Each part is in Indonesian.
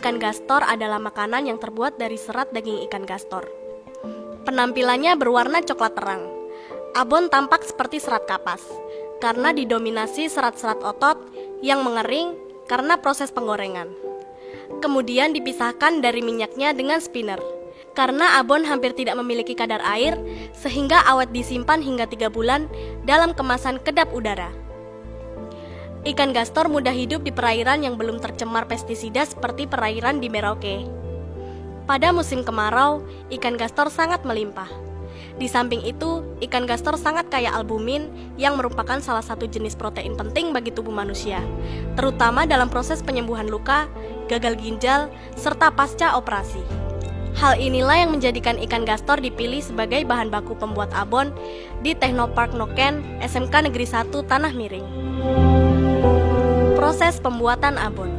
Ikan gastor adalah makanan yang terbuat dari serat daging ikan gastor. Penampilannya berwarna coklat terang. Abon tampak seperti serat kapas, karena didominasi serat-serat otot yang mengering karena proses penggorengan. Kemudian dipisahkan dari minyaknya dengan spinner. Karena abon hampir tidak memiliki kadar air, sehingga awet disimpan hingga 3 bulan dalam kemasan kedap udara. Ikan gastor mudah hidup di perairan yang belum tercemar pestisida seperti perairan di Merauke. Pada musim kemarau, ikan gastor sangat melimpah. Di samping itu, ikan gastor sangat kaya albumin yang merupakan salah satu jenis protein penting bagi tubuh manusia, terutama dalam proses penyembuhan luka, gagal ginjal, serta pasca operasi. Hal inilah yang menjadikan ikan gastor dipilih sebagai bahan baku pembuat abon di Teknopark Noken, SMK Negeri 1 Tanah Miring. Proses pembuatan abon.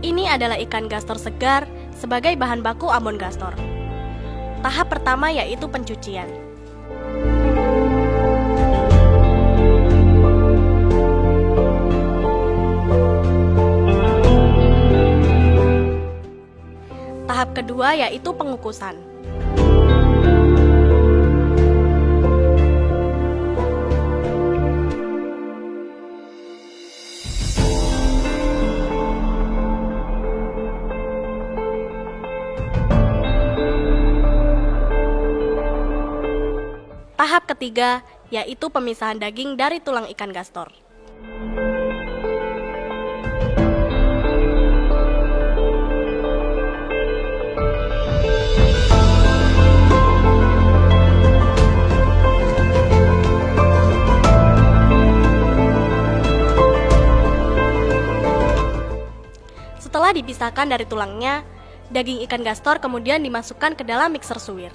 Ini adalah ikan gastor segar sebagai bahan baku abon gastor. Tahap pertama yaitu pencucian. Tahap kedua yaitu pengukusan. Tahap ketiga yaitu pemisahan daging dari tulang ikan gastor. Setelah dipisahkan dari tulangnya, daging ikan gastor kemudian dimasukkan ke dalam mixer suwir.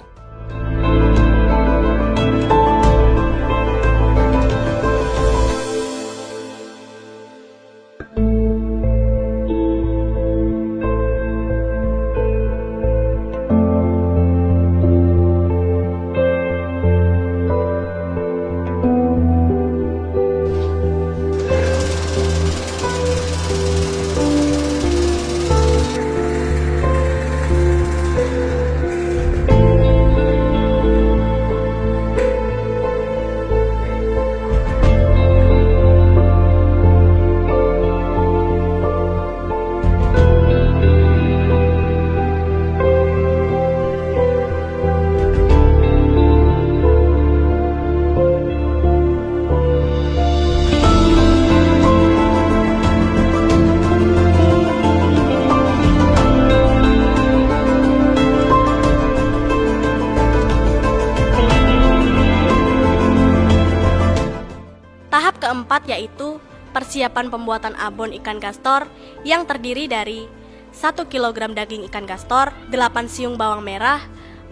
Tahap keempat yaitu persiapan pembuatan abon ikan gastor yang terdiri dari 1 kg daging ikan gastor, 8 siung bawang merah,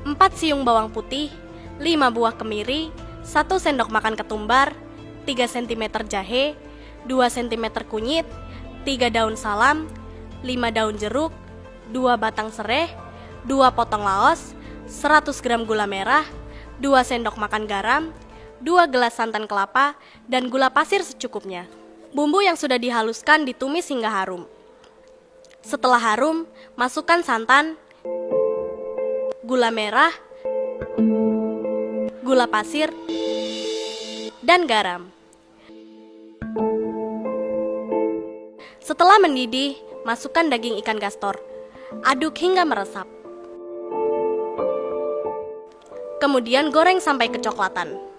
4 siung bawang putih, 5 buah kemiri, 1 sendok makan ketumbar, 3 cm jahe, 2 cm kunyit, 3 daun salam, 5 daun jeruk, 2 batang sereh, 2 potong laos, 100 gram gula merah, 2 sendok makan garam, 2 gelas santan kelapa, dan gula pasir secukupnya. Bumbu yang sudah dihaluskan ditumis hingga harum. Setelah harum, masukkan santan, gula merah, gula pasir, dan garam. Setelah mendidih, masukkan daging ikan gastor. Aduk hingga meresap. Kemudian goreng sampai kecoklatan.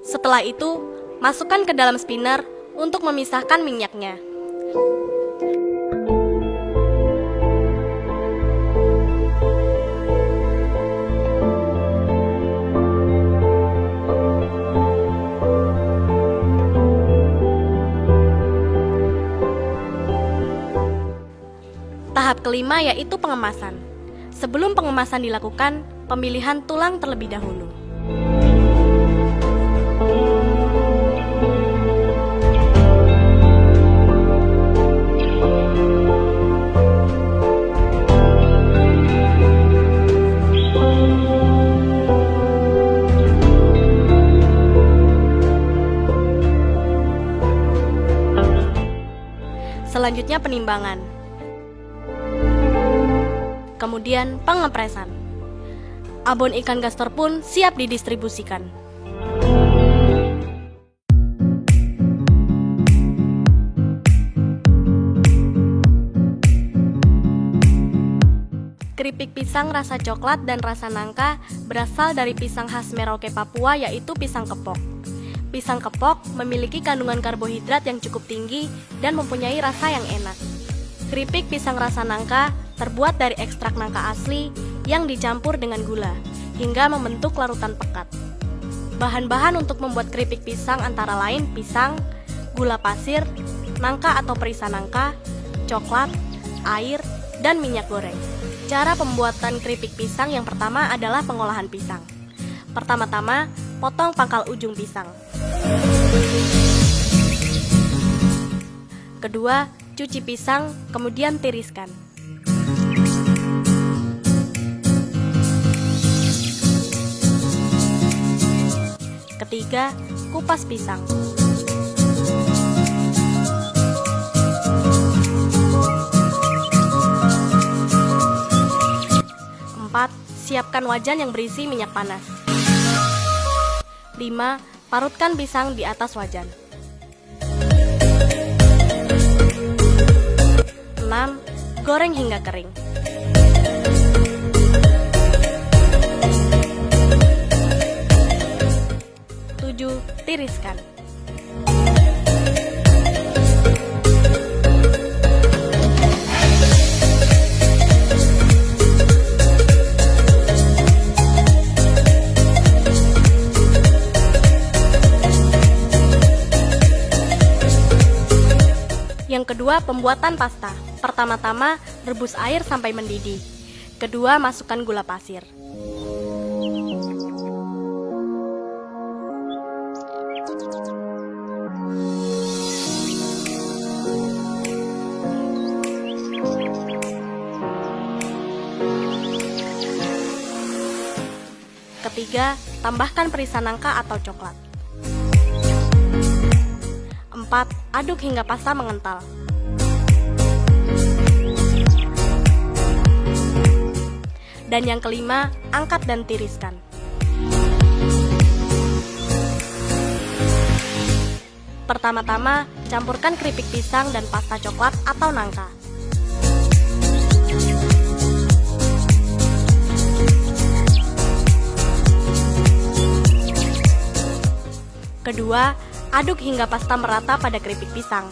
Setelah itu, masukkan ke dalam spinner untuk memisahkan minyaknya. Tahap kelima yaitu pengemasan. Sebelum pengemasan dilakukan, pemilihan tulang terlebih dahulu. Selanjutnya penimbangan. Kemudian pengepresan. Abon ikan gastor pun siap didistribusikan. Keripik pisang rasa coklat dan rasa nangka berasal dari pisang khas Merauke, Papua, yaitu pisang kepok. Pisang kepok memiliki kandungan karbohidrat yang cukup tinggi dan mempunyai rasa yang enak. Keripik pisang rasa nangka terbuat dari ekstrak nangka asli yang dicampur dengan gula hingga membentuk larutan pekat. Bahan-bahan untuk membuat keripik pisang antara lain pisang, gula pasir, nangka atau perisa nangka, coklat, air, dan minyak goreng. Cara pembuatan keripik pisang yang pertama adalah pengolahan pisang. Pertama-tama, potong pangkal ujung pisang. Kedua, cuci pisang, kemudian tiriskan. Ketiga, kupas pisang. Siapkan wajan yang berisi minyak panas. 5. Parutkan pisang di atas wajan. 6. Goreng hingga kering. 7. Tiriskan. Yang kedua, pembuatan pasta. Pertama-tama, rebus air sampai mendidih. Kedua, masukkan gula pasir. Ketiga, tambahkan perisa nangka atau coklat. 4. Aduk hingga pasta mengental. Dan yang kelima, angkat dan tiriskan. Pertama-tama, campurkan keripik pisang dan pasta coklat atau nangka. Kedua, aduk hingga pasta merata pada keripik pisang.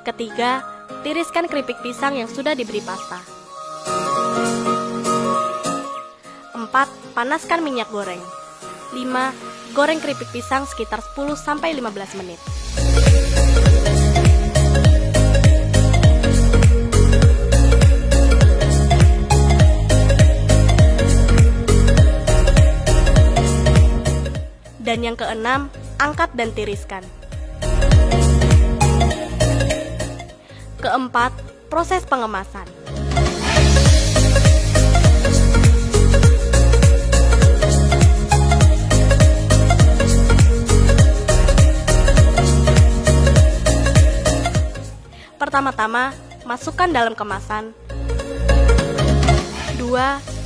Ketiga, tiriskan keripik pisang yang sudah diberi pasta. 4. Panaskan minyak goreng. 5. Goreng keripik pisang sekitar 10-15 menit. Dan yang keenam, angkat dan tiriskan. Keempat, proses pengemasan. Pertama-tama, masukkan dalam kemasan. 2.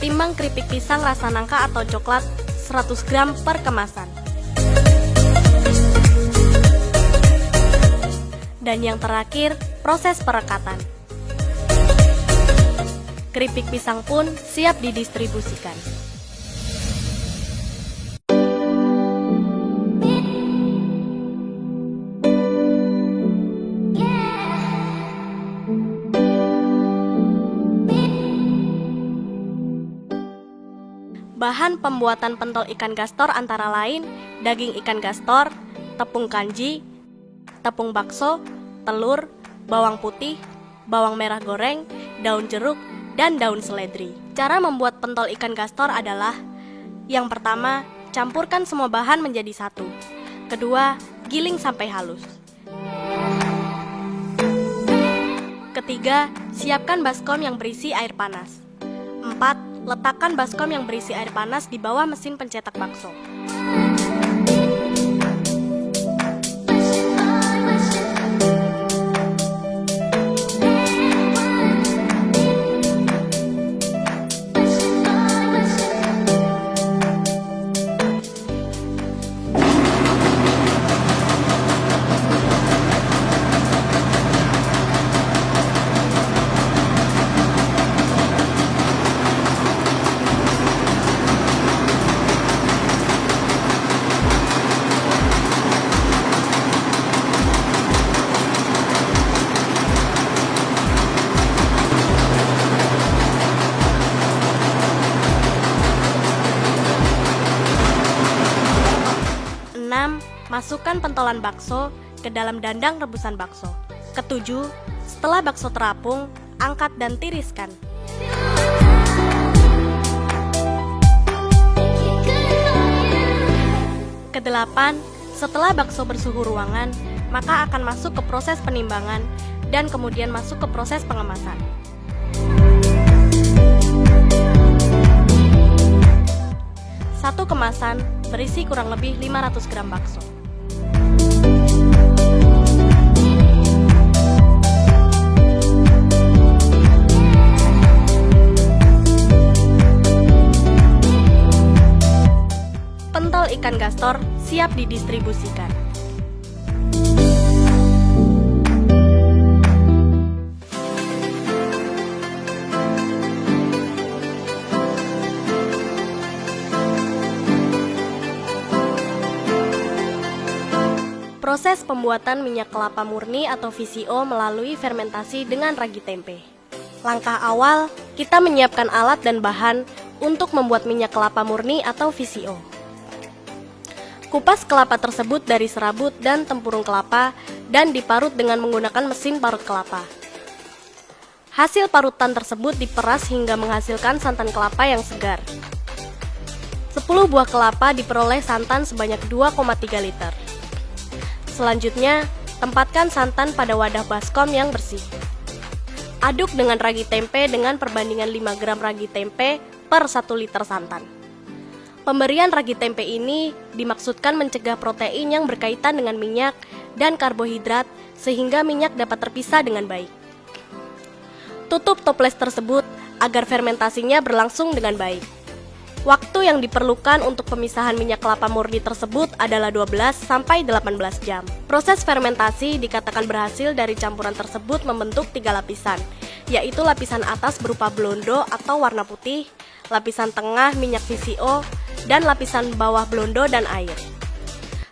Timbang keripik pisang rasa nangka atau coklat 100 gram per kemasan. Dan yang terakhir, proses perekatan. Keripik pisang pun siap didistribusikan. Bahan pembuatan pentol ikan gastor antara lain daging ikan gastor, tepung kanji, tepung bakso, telur, bawang putih, bawang merah goreng, daun jeruk, dan daun seledri. Cara membuat pentol ikan gastor adalah: yang pertama, campurkan semua bahan menjadi satu. Kedua, giling sampai halus. Ketiga, siapkan baskom yang berisi air panas. 4. Letakkan baskom yang berisi air panas di bawah mesin pencetak bakso. Masukkan pentolan bakso ke dalam dandang rebusan bakso. Ketujuh, setelah bakso terapung, angkat dan tiriskan. Kedelapan, setelah bakso bersuhu ruangan, maka akan masuk ke proses penimbangan dan kemudian masuk ke proses pengemasan. Satu kemasan berisi kurang lebih 500 gram bakso. Pentol ikan gastor siap didistribusikan. Proses pembuatan minyak kelapa murni atau VCO melalui fermentasi dengan ragi tempe. Langkah awal, kita menyiapkan alat dan bahan untuk membuat minyak kelapa murni atau VCO. Kupas kelapa tersebut dari serabut dan tempurung kelapa dan diparut dengan menggunakan mesin parut kelapa. Hasil parutan tersebut diperas hingga menghasilkan santan kelapa yang segar. 10 buah kelapa diperoleh santan sebanyak 2,3 liter. Selanjutnya, tempatkan santan pada wadah baskom yang bersih. Aduk dengan ragi tempe dengan perbandingan 5 gram ragi tempe per 1 liter santan. Pemberian ragi tempe ini dimaksudkan mencegah protein yang berkaitan dengan minyak dan karbohidrat sehingga minyak dapat terpisah dengan baik. Tutup toples tersebut agar fermentasinya berlangsung dengan baik. Waktu yang diperlukan untuk pemisahan minyak kelapa murni tersebut adalah 12 sampai 18 jam. Proses fermentasi dikatakan berhasil dari campuran tersebut membentuk 3 lapisan, yaitu lapisan atas berupa blondo atau warna putih, lapisan tengah minyak VCO, dan lapisan bawah blondo dan air.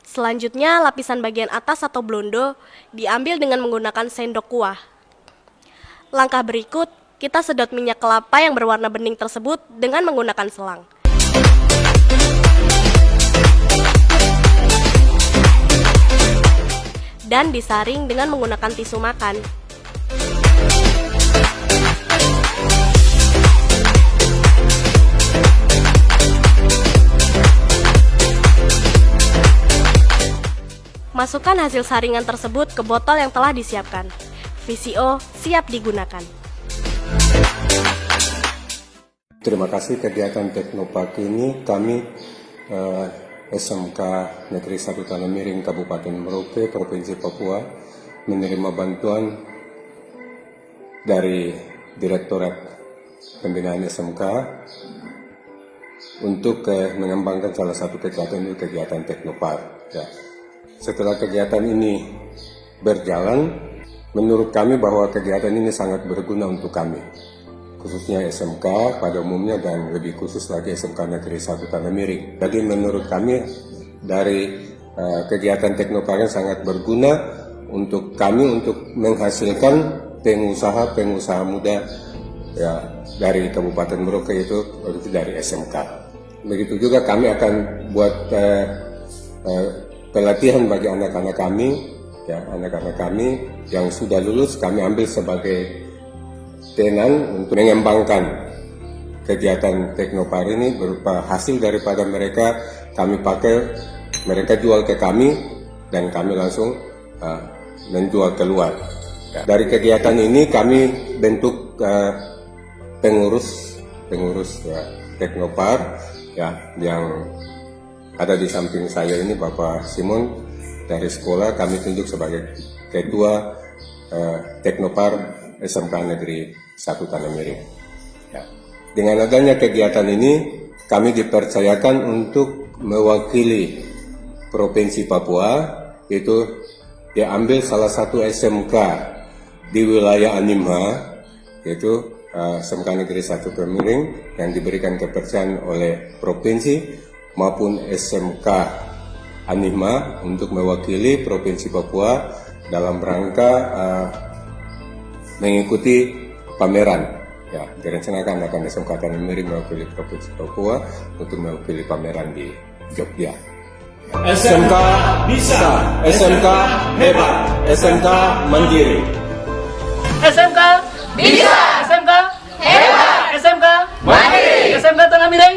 Selanjutnya, lapisan bagian atas atau blondo diambil dengan menggunakan sendok kuah. Langkah berikut, kita sedot minyak kelapa yang berwarna bening tersebut dengan menggunakan selang. Dan disaring dengan menggunakan tisu makan. Masukkan hasil saringan tersebut ke botol yang telah disiapkan. VCO siap digunakan. Terima kasih kegiatan Teknopark ini kami SMK Negeri 1 Tanah Miring Kabupaten Merauke Provinsi Papua menerima bantuan dari Direktorat Pembinaan SMK untuk mengembangkan salah satu kegiatan itu kegiatan Teknopark. Ya. Setelah kegiatan ini berjalan, menurut kami bahwa kegiatan ini sangat berguna untuk kami, khususnya SMK pada umumnya dan lebih khusus lagi SMK Negeri 1 Tanah Miring. Jadi menurut kami dari kegiatan Teknopark sangat berguna untuk kami untuk menghasilkan pengusaha muda ya, dari Kabupaten Merauke itu dari SMK. Begitu juga kami akan buat pelatihan bagi anak-anak kami, ya anak-anak kami yang sudah lulus kami ambil sebagai tenan untuk mengembangkan kegiatan Teknopark ini berupa hasil daripada mereka kami pakai, mereka jual ke kami dan kami langsung menjual keluar. Ya. Dari kegiatan ini kami bentuk pengurus pengurus ya, Teknopar ya, yang ada di samping saya ini Bapak Simon dari sekolah, kami tunjuk sebagai ketua Teknopar SMK Negeri 1 Tanah Miring. Ya. Dengan adanya kegiatan ini, kami dipercayakan untuk mewakili Provinsi Papua, yaitu diambil salah satu SMK di wilayah Animha, yaitu SMK Negeri 1 Tanah Miring yang diberikan kepercayaan oleh Provinsi maupun SMK Animha untuk mewakili Provinsi Papua dalam rangka mengikuti pameran. Ya, direncanakan akan SMK Tanah Miring mewakili Provinsi Papua untuk mewakili pameran di Jogja. SMK bisa, SMK hebat, SMK mandiri. SMK bisa, SMK hebat, SMK mandiri, SMK Tanah Miring.